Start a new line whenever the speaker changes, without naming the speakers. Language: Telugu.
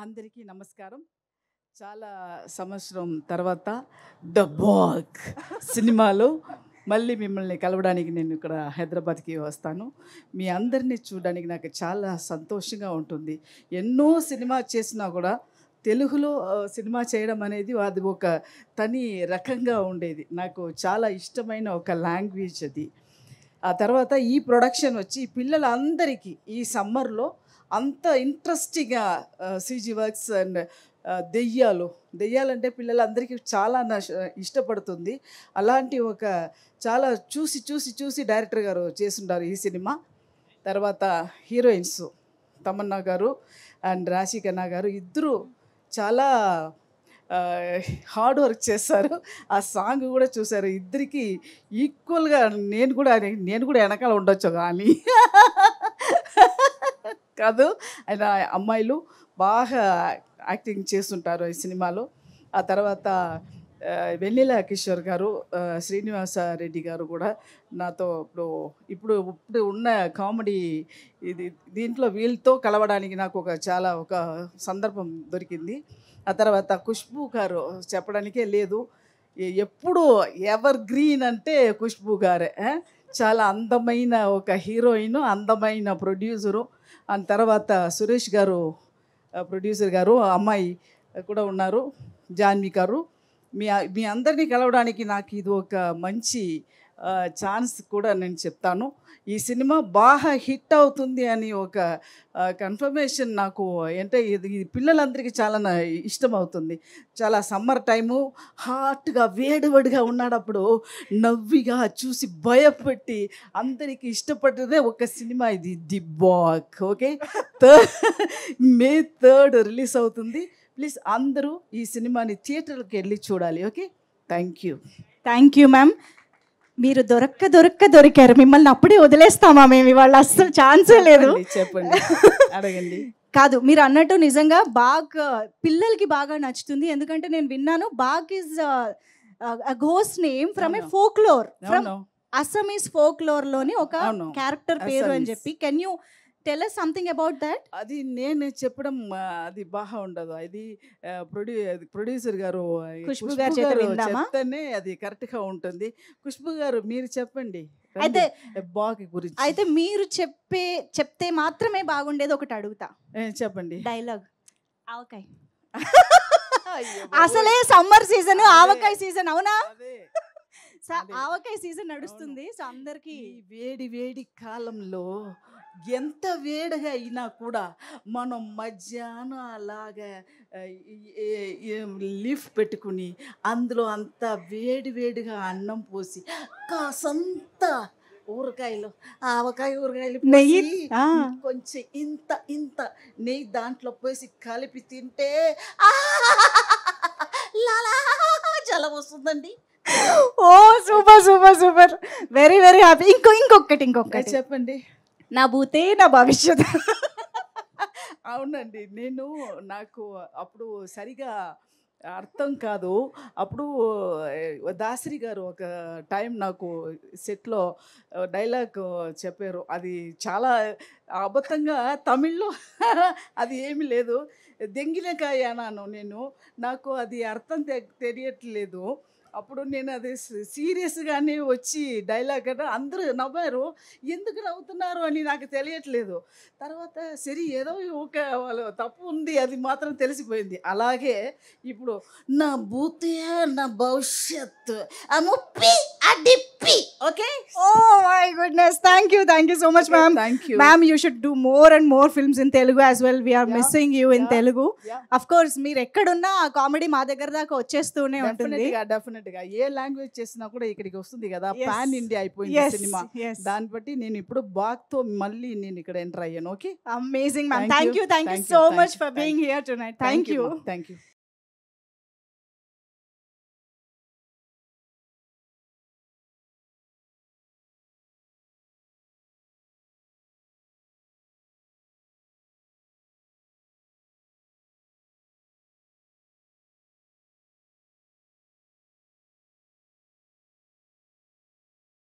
అందరికీ నమస్కారం. చాలా సంవత్సరం తర్వాత 'ద బాగ్' సినిమాలో మళ్ళీ మిమ్మల్ని కలవడానికి నేను ఇక్కడ హైదరాబాద్కి వస్తాను. మీ అందరినీ చూడడానికి నాకు చాలా సంతోషంగా ఉంటుంది. ఎన్నో సినిమా చేసినా కూడా తెలుగులో సినిమా చేయడం అనేది అది ఒక తని రకంగా ఉండేది. నాకు చాలా ఇష్టమైన ఒక లాంగ్వేజ్ అది. ఆ తర్వాత ఈ ప్రొడక్షన్ వచ్చి పిల్లలందరికీ ఈ సమ్మర్లో అంత ఇంట్రెస్టింగ్గా సీజీ వర్క్స్ అండ్ దెయ్యాలంటే పిల్లలందరికీ చాలా ఇష్టపడుతుంది. అలాంటి ఒక చాలా చూసి డైరెక్టర్ గారు చేస్తుంటారు ఈ సినిమా. తర్వాత హీరోయిన్స్ తమన్నా గారు అండ్ రాశి ఖన్నా గారు ఇద్దరు చాలా హార్డ్ వర్క్ చేస్తారు. ఆ సాంగ్ కూడా చూసారు. ఇద్దరికి ఈక్వల్గా నేను కూడా వెనకాల ఉండొచ్చు కానీ కాదు, ఆయన అమ్మాయిలు బాగా యాక్టింగ్ చేస్తుంటారు ఈ సినిమాలో. ఆ తర్వాత వెన్నెల కిషోర్ గారు, శ్రీనివాస రెడ్డి గారు కూడా నాతో ఇప్పుడు ఉన్న కామెడీ దీంట్లో వీళ్ళతో కలవడానికి నాకు ఒక సందర్భం దొరికింది. ఆ తర్వాత ఖుష్బూ గారు చెప్పడానికే లేదు, ఎప్పుడు ఎవర్ గ్రీన్ అంటే ఖుష్బూ గారే. చాలా అందమైన ఒక హీరోయిన్, అందమైన ప్రొడ్యూసరు. ఆ తర్వాత సురేష్ గారు ప్రొడ్యూసర్ గారు, అమ్మాయి కూడా ఉన్నారు జాన్వి గారు. మీ అందరినీ కలవడానికి నాకు ఇది ఒక మంచి ఛాన్స్ కూడా నేను చెప్తాను. ఈ సినిమా బాగా హిట్ అవుతుంది అని ఒక కన్ఫర్మేషన్ నాకు అంటే ఇది పిల్లలందరికీ చాలా ఇష్టమవుతుంది. చాలా సమ్మర్ టైము హాట్గా వేడిగా ఉన్నాడప్పుడు నవ్విగా చూసి భయపెట్టి అందరికీ ఇష్టపడ్డదే ఒక సినిమా ఇది, the Baak. Okay, May 3rd release అవుతుంది. ప్లీజ్ అందరూ ఈ సినిమాని థియేటర్కి వెళ్ళి చూడాలి. Okay, thank you
ma'am. మీరు దొరికారు. మిమ్మల్ని అప్పుడే వదిలేస్తామా మేము ఇవాళ? అస్సలు ఛాన్సే లేదు.
చెప్పండి, అడగండి.
కాదు, మీరు అన్నట్టు నిజంగా బాగ్ పిల్లలకి బాగా నచ్చుతుంది. ఎందుకంటే నేను విన్నాను Baak is ghost name from a folklore, from Assamese folklore లోని ఒక క్యారెక్టర్ పేరు అని చెప్పి. Can you tell us something about that?
అది నేను చెప్పడం అది బాగా ఉండదు. అది ప్రొడ్యూసర్ గారు
ఖుష్బూ గారు
చెప్తేనే అది కరెక్ట్గా ఉంటుంది. ఖుష్బూ గారు మీరు చెప్పండి
అయితే
బాగ్ గురించి.
అయితే మీరు చెప్తే మాత్రమే బాగుండేది. ఒకటి అడుగుతా,
చెప్పండి.
డైలాగ్ ఆవకాయ. అసలే సమ్మర్ సీజన్, ఆవకాయ సీజన్. అవునా? ఆవకాయ సీజన్ నడుస్తుంది. సో అందరికి
వేడి కాలంలో ఎంత వేడిగా అయినా కూడా మనం మధ్యాహ్నం అలాగా లీఫ్ పెట్టుకుని అందులో అంత వేడిగా అన్నం పోసి కాసంత ఊరకాయలు, ఆవకాయ ఊరకాయలు, నెయ్యి కొంచెం ఇంత నెయ్యి దాంట్లో పోసి కలిపి తింటే జలం వస్తుందండి.
ఓ సూపర్, వెరీ హ్యాపీ. ఇంకొకటి
చెప్పండి.
నా భూతే నా భవిష్యత్.
అవునండి, నాకు అప్పుడు సరిగా అర్థం కాదు. అప్పుడు దాసరి గారు ఒక టైం నాకు సెట్లో డైలాగ్ చెప్పారు. అది చాలా అబద్ధంగా తమిళ్లో అది ఏమీ లేదు. దెంగినకాయ అన్నాను నాకు అది అర్థం తెలియట్లేదు. అప్పుడు నేను అది సీరియస్గానే వచ్చి డైలాగ్ అంటే అందరూ నవ్వారు. ఎందుకు నవ్వుతున్నారు అని నాకు తెలియట్లేదు. తర్వాత సరే ఏదో ఒక తప్పు ఉంది అది మాత్రం తెలిసిపోయింది. అలాగే ఇప్పుడు నా భూతే నా భవిష్యత్ ముప్పి అడిప్పి. Okay,
oh my goodness, thank you so much ma'am. Ma'am, you should do more and more films in Telugu as well. We're missing you in Telugu. Of course మీరు ఎక్కడున్నా ఆ కామెడీ మా దగ్గర దాకా వచ్చేస్తూనే ఉంటుంది.
డెఫినెట్గా ఏ లాంగ్వేజ్ చేసినా కూడా ఇక్కడికి వస్తుంది కదా. పాన్ ఇండియా అయిపోయింది సినిమా. దాన్ని బట్టి నేను ఇప్పుడు బాగ్తో మళ్ళీ నేను ఇక్కడ ఎంటర్ అయ్యాను. Okay,
amazing ma'am. Thank you so much for being here tonight. Thank you.